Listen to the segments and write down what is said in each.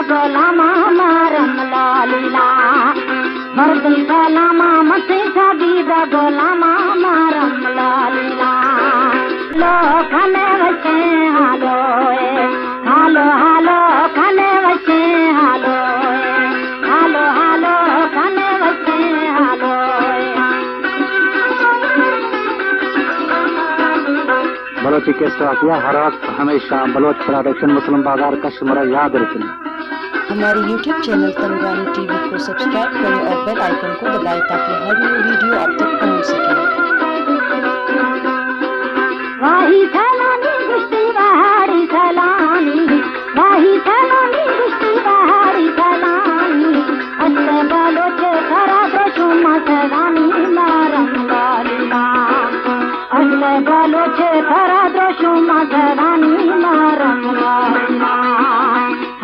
गोलामा मारम लालीला मर्दी सलामा मथे छबीद गोलामा मारम लालीला लो खने वचे हालो हालो हालो खने वचे हालो हालो हालो खने वचे हालो बलोची के साथिया हर वक्त हमेशा बलोच प्रोडक्शन मुस्लिम बाजार कस्टमर याद रखें। हमारे YouTube चैनल तंगवानी टीवी को सब्सक्राइब करें और बेल आइकन को दबाएं ताकि हर न्यू वीडियो आप तक पहुंच सके। वाही सलानी गुस्ती बहारी सलानी वाही सलानी गुस्ती बहारी सलानी अल्लाह बलोच खरा दुश्मन सलानी मारम लालीला अल्लाह बलोच खरा दुश्मन सलानी मारम लालीला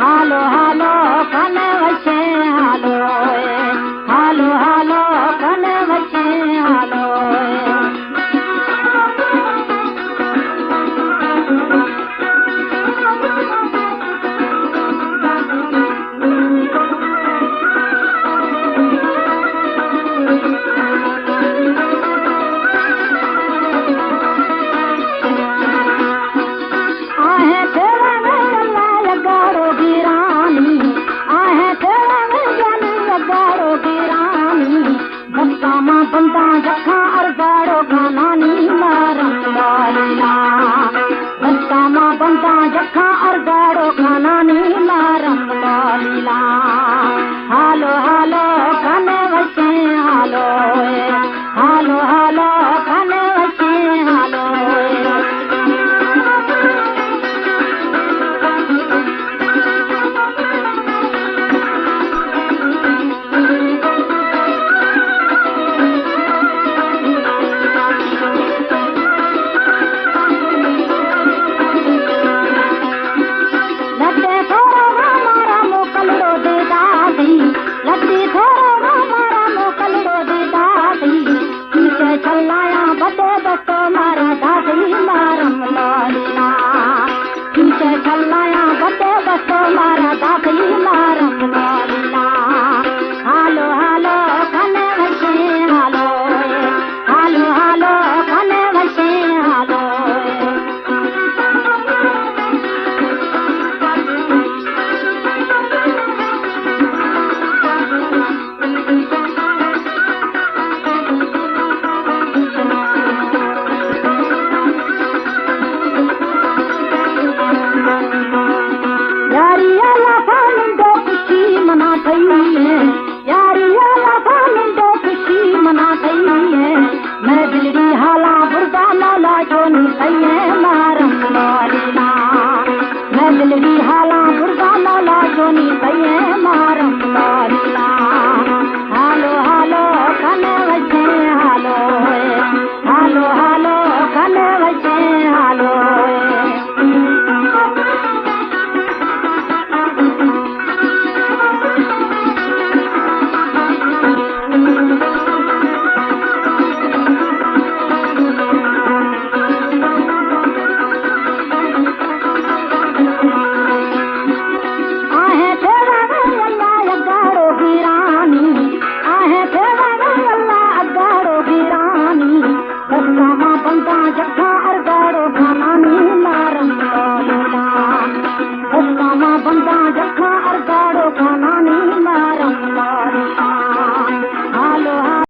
हालो हालो कने वचे हालो हालो हालो कने वचे हालो बंदा जखा अरगाड़ो खानानी मारम लालीला बंदा मां बंदा जखा अरगाड़ो खानानी मारम लालीला हालो हालो कने वचे हालो हालो हालो कने वचे हालो हालो हालो कने वचे हालो हालो हालो कने वचे हालो हालो हालो कने वचे हालो हालो हालो कने वचे हालो बंदा जखा अरगाड़ो खानानी मारम लालीला बंदा जखा अरगाड़ो खानानी